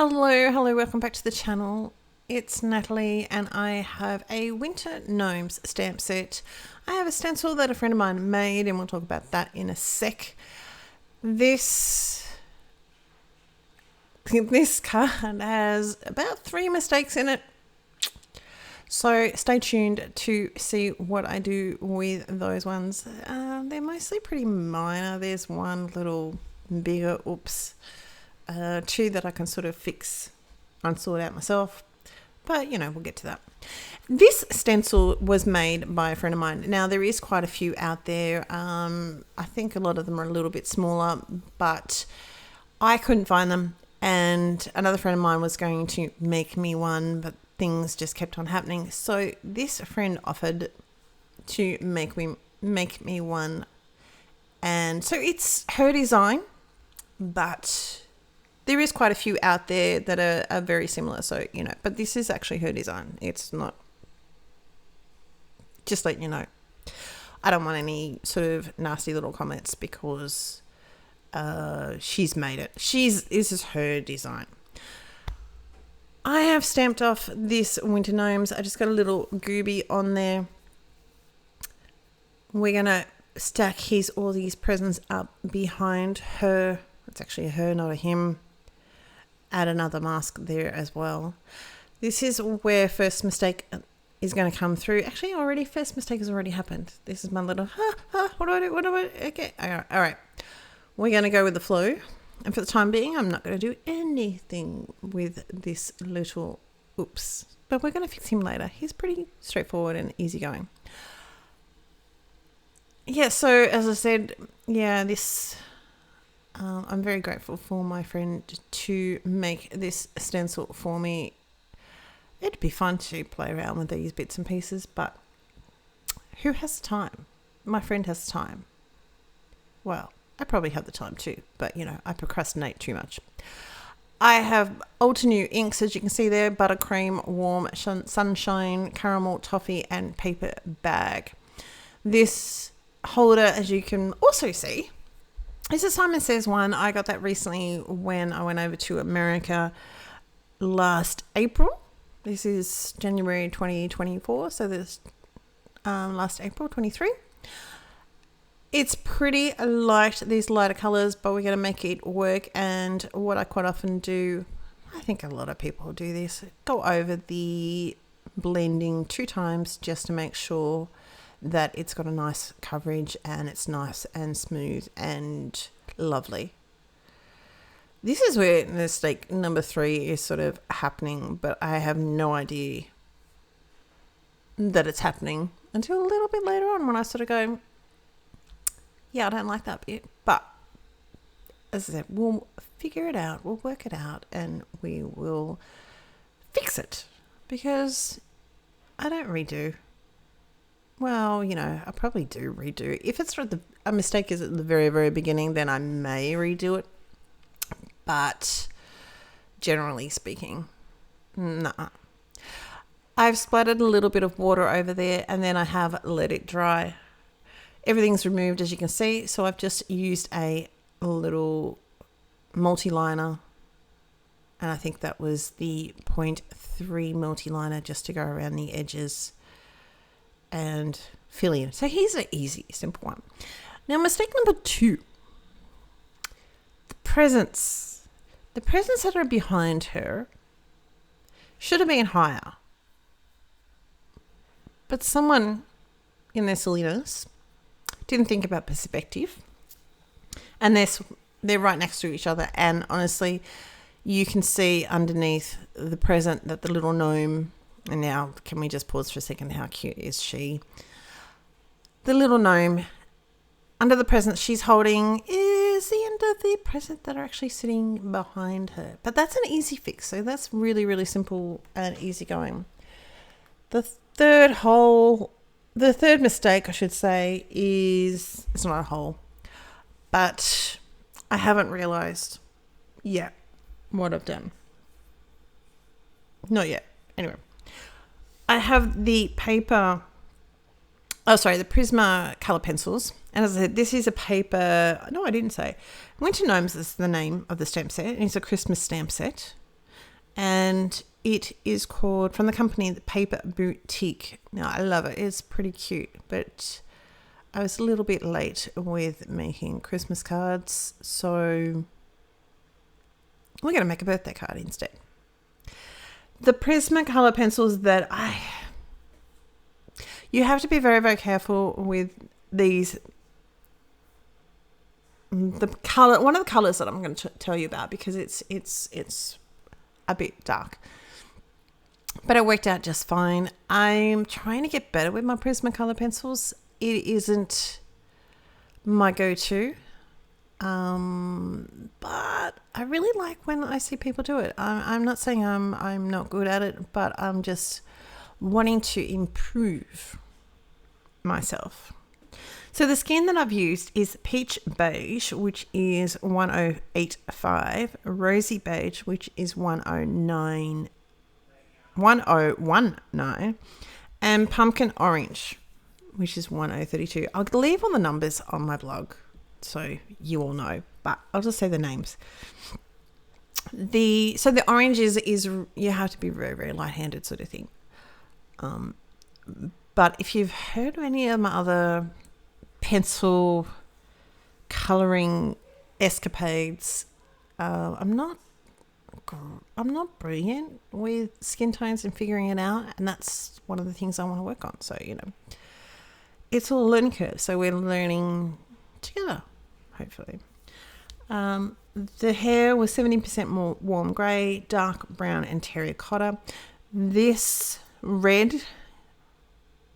Hello, welcome back to the channel. It's Natalie and I have a Winter Gnomes stamp set. I have a stencil that a friend of mine made and we'll talk about that in a sec. This card has about 3 mistakes in it. So stay tuned to see what I do with those ones. They're mostly pretty minor. There's one little bigger oops. 2 that I can sort of fix and sort out myself, but you know, we'll get to that. This stencil was made by a friend of mine. Now there is quite a few out there. I think a lot of them are a little bit smaller, but I couldn't find them, and another friend of mine was going to make me one, but things just kept on happening. So this friend offered to make me one, and so it's her design, but there is quite a few out there that are very similar. So, you know, but this is actually her design. It's not, just letting you know. I don't want any sort of nasty little comments because she's made it. This is her design. I have stamped off this Winter Gnomes. I just got a little gooby on there. We're going to stack all these presents up behind her. It's actually a her, not a him. Add another mask there as well. This is where first mistake is going to come through. Actually, already first mistake has already happened. This is my little, what do I do? Okay, all right. We're going to go with the flow. And for the time being, I'm not going to do anything with this little oops. But we're going to fix him later. He's pretty straightforward and easygoing. Yeah, so as I said, yeah, this... I'm very grateful for my friend to make this stencil for me. It'd be fun to play around with these bits and pieces, but who has time? My friend has time. Well, I probably have the time too, but you know, I procrastinate too much. I have Ultra inks, as you can see there: buttercream, warm sunshine, caramel toffee, and paper bag. This holder, as you can also see, this is Simon Says one. I got that recently when I went over to America last April. This is January 2024, so this last April 23. It's pretty light, these lighter colors, but we're going to make it work. And what I quite often do, I think a lot of people do this, go over the blending 2 times just to make sure that it's got a nice coverage and it's nice and smooth and lovely. This is where mistake number 3 is sort of happening, but I have no idea that it's happening until a little bit later on when I sort of go, yeah, I don't like that bit. But as I said, we'll figure it out, we'll work it out, and we will fix it, because I don't redo. Well, you know, I probably do redo. If it's a mistake is at the very, very beginning, then I may redo it. But generally speaking, nah. I've splattered a little bit of water over there and then I have let it dry. Everything's removed, as you can see. So I've just used a little multi-liner. And I think that was the 0.3 multi-liner just to go around the edges and fill in. So here's an easy, simple one. Now, mistake number 2. The presents. The presents that are behind her should have been higher. But someone in their silliness didn't think about perspective. And they're right next to each other. And honestly, you can see underneath the present that the little gnome... And now, can we just pause for a second? How cute is she? The little gnome, under the present she's holding, is the end of the present that are actually sitting behind her. But that's an easy fix. So that's really, really simple and easy going. The third mistake, I should say, is, it's not a hole, but I haven't realized yet what I've done. Not yet. Anyway. I have the Prisma color pencils. And as I said, this is a paper, no, I didn't say. Winter Gnomes is the name of the stamp set. It's a Christmas stamp set. and it is called, from the company, the Paper Boutique. Now, I love it. It's pretty cute, but I was a little bit late with making Christmas cards, so we're going to make a birthday card instead. The Prismacolor pencils that you have to be very, very careful with these. The color, one of the colors that I'm going to tell you about, because it's a bit dark, but it worked out just fine. I'm trying to get better with my Prismacolor pencils. It isn't my go-to, but I really like when I see people do it. I'm not saying I'm not good at it, but I'm just wanting to improve myself. So the skin that I've used is Peach Beige, which is 1085, Rosy Beige, which is 1019, and Pumpkin Orange, which is 1032. I'll leave all the numbers on my blog so you all know, but I'll just say the names. So the orange is you have to be very, very light-handed sort of thing. But if you've heard of any of my other pencil coloring escapades, I'm not brilliant with skin tones and figuring it out, and that's one of the things I want to work on. So, it's all a learning curve, so we're learning together, hopefully. The hair was 70% more warm grey, dark brown and terracotta. This red,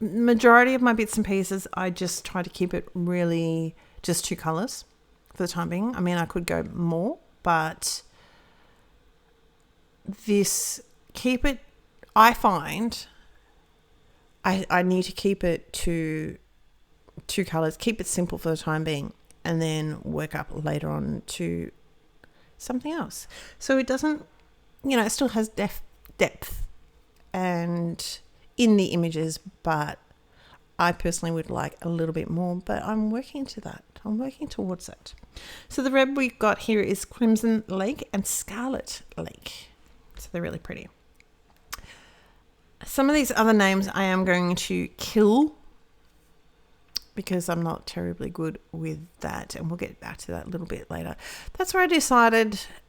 majority of my bits and pieces, I just try to keep it really just 2 colours for the time being. I mean, I could go more, but I find I need to keep it to 2 colours, keep it simple for the time being, and then work up later on to something else. So it doesn't, it still has depth and in the images, but I personally would like a little bit more, but I'm working to that. I'm working towards it. So the red we've got here is Crimson Lake and Scarlet Lake. So they're really pretty. Some of these other names I am going to kill because I'm not terribly good with that, and we'll get back to that a little bit later. That's where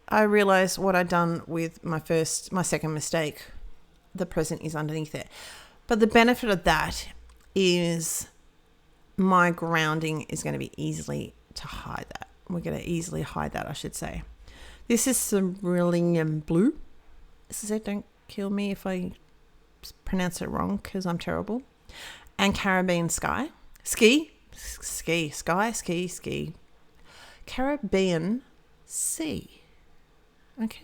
I realized what I'd done with my second mistake. The present is underneath it. But the benefit of that is my grounding is going to be easily to hide that. We're going to easily hide that, I should say. This is Cerulean Blue. This is it. Don't kill me if I pronounce it wrong, because I'm terrible. And Caribbean Ski. Caribbean Sea. Okay.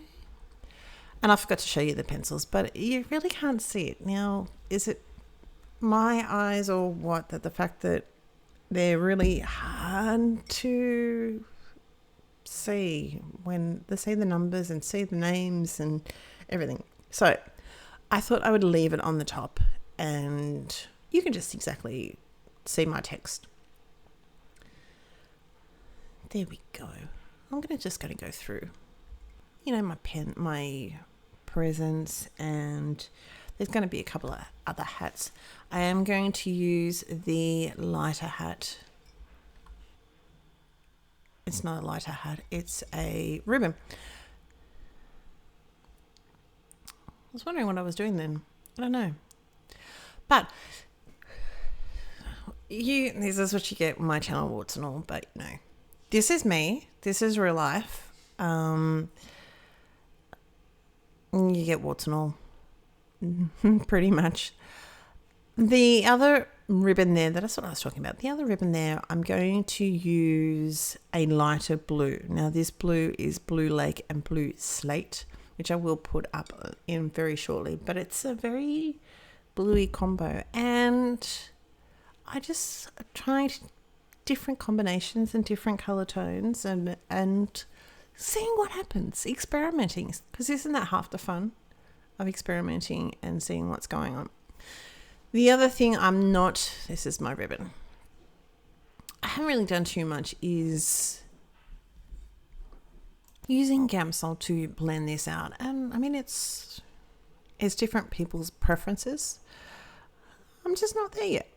And I forgot to show you the pencils, but you really can't see it. Now, is it my eyes or what? That the fact that they're really hard to see when they say the numbers and see the names and everything. So I thought I would leave it on the top and you can just exactly see my text. There we go. I'm going to go through, my presents, and there's going to be a couple of other hats. I am going to use the lighter hat. It's not a lighter hat, it's a ribbon. I was wondering what I was doing then. I don't know. But this is what you get with my channel, warts and all, but this is me. This is real life. You get warts and all. Pretty much. The other ribbon there, that's what I was talking about. The other ribbon there, I'm going to use a lighter blue. Now this blue is Blue Lake and Blue Slate, which I will put up in very shortly, but it's a very bluey combo, and I just trying different combinations and different color tones and seeing what happens, experimenting, because isn't that half the fun of experimenting and seeing what's going on? The other thing this is my ribbon, I haven't really done too much, is using Gamsol to blend this out. And I mean, it's different people's preferences. I'm just not there yet.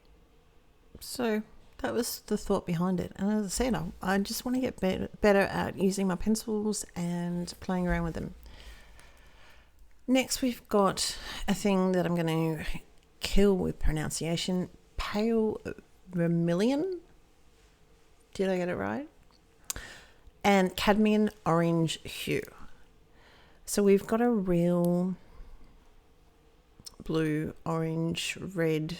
So that was the thought behind it. And as I said, I just want to get better at using my pencils and playing around with them. Next, we've got a thing that I'm going to kill with pronunciation. Pale vermilion. Did I get it right? And cadmium orange hue. So we've got a real blue, orange, red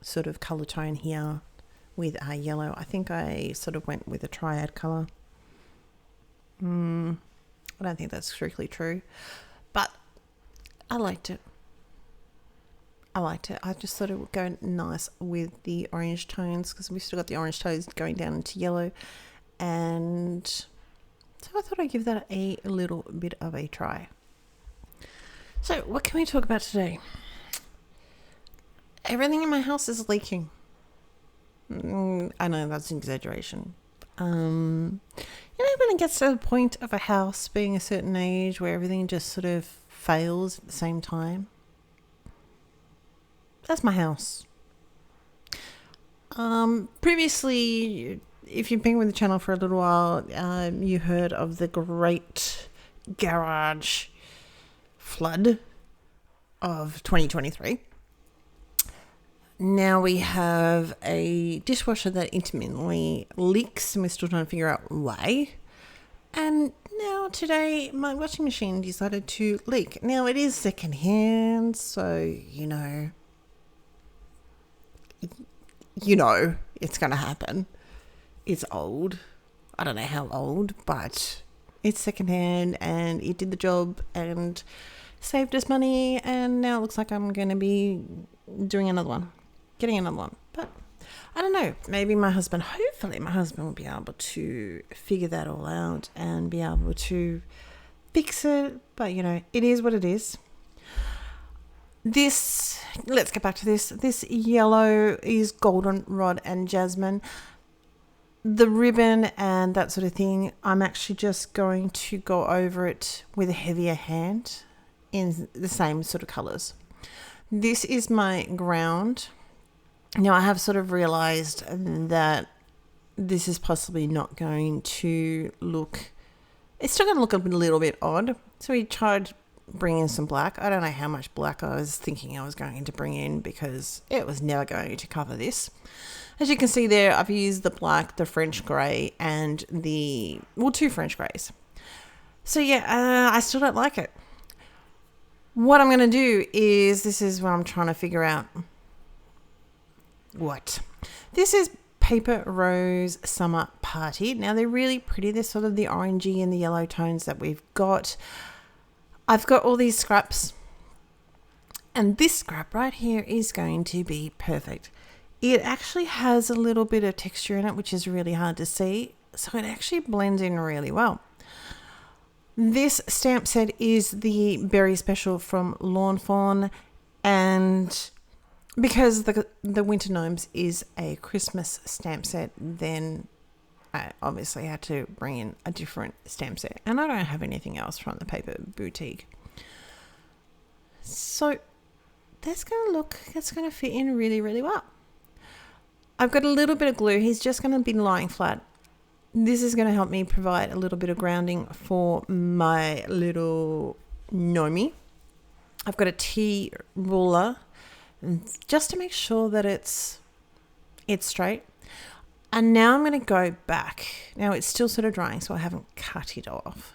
sort of colour tone here with a yellow. I think I sort of went with a triad colour. I don't think that's strictly true, but I liked it. I just thought it would go nice with the orange tones because we've still got the orange tones going down into yellow. And so I thought I'd give that a little bit of a try. So what can we talk about today? Everything in my house is leaking. I know that's an exaggeration. When it gets to the point of a house being a certain age where everything just sort of fails at the same time. That's my house. Previously, if you've been with the channel for a little while, you heard of the great garage flood of 2023. Now we have a dishwasher that intermittently leaks and we're still trying to figure out why. And now today my washing machine decided to leak. Now it is secondhand, so you know it's going to happen. It's old. I don't know how old, but it's secondhand and it did the job and saved us money, and now it looks like I'm going to be getting another one. But I don't know. Hopefully my husband will be able to figure that all out and be able to fix it. But, it is what it is. Let's get back to this. This yellow is goldenrod and jasmine. The ribbon and that sort of thing, I'm actually just going to go over it with a heavier hand in the same sort of colours. This is my ground. Now I have sort of realised that this is possibly not going to look... It's still going to look a little bit odd. So we tried bringing some black. I don't know how much black I was thinking I was going to bring in because it was never going to cover this. As you can see there, I've used the black, the French grey, and two French greys. So yeah, I still don't like it. What I'm going to do is, this is what I'm trying to figure out. What? This is Paper Rose Summer Party. Now they're really pretty. They're sort of the orangey and the yellow tones that we've got. I've got all these scraps. And this scrap right here is going to be perfect. It actually has a little bit of texture in it, which is really hard to see. So it actually blends in really well. This stamp set is the Berry Special from Lawn Fawn. And because the Winter Gnomes is a Christmas stamp set, then I obviously had to bring in a different stamp set. And I don't have anything else from the Paper Boutique. So that's going to fit in really, really well. I've got a little bit of glue. He's just going to be lying flat. This is going to help me provide a little bit of grounding for my little gnomie. I've got a T ruler just to make sure that it's straight. And now I'm going to go back. Now it's still sort of drying, so I haven't cut it off.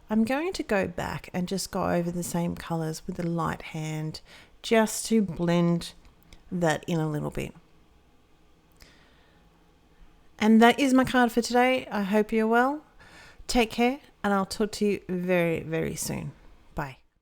I'm going to go back and just go over the same colours with a light hand just to blend that in a little bit. And that is my card for today. I hope you're well. Take care, and I'll talk to you very, very soon.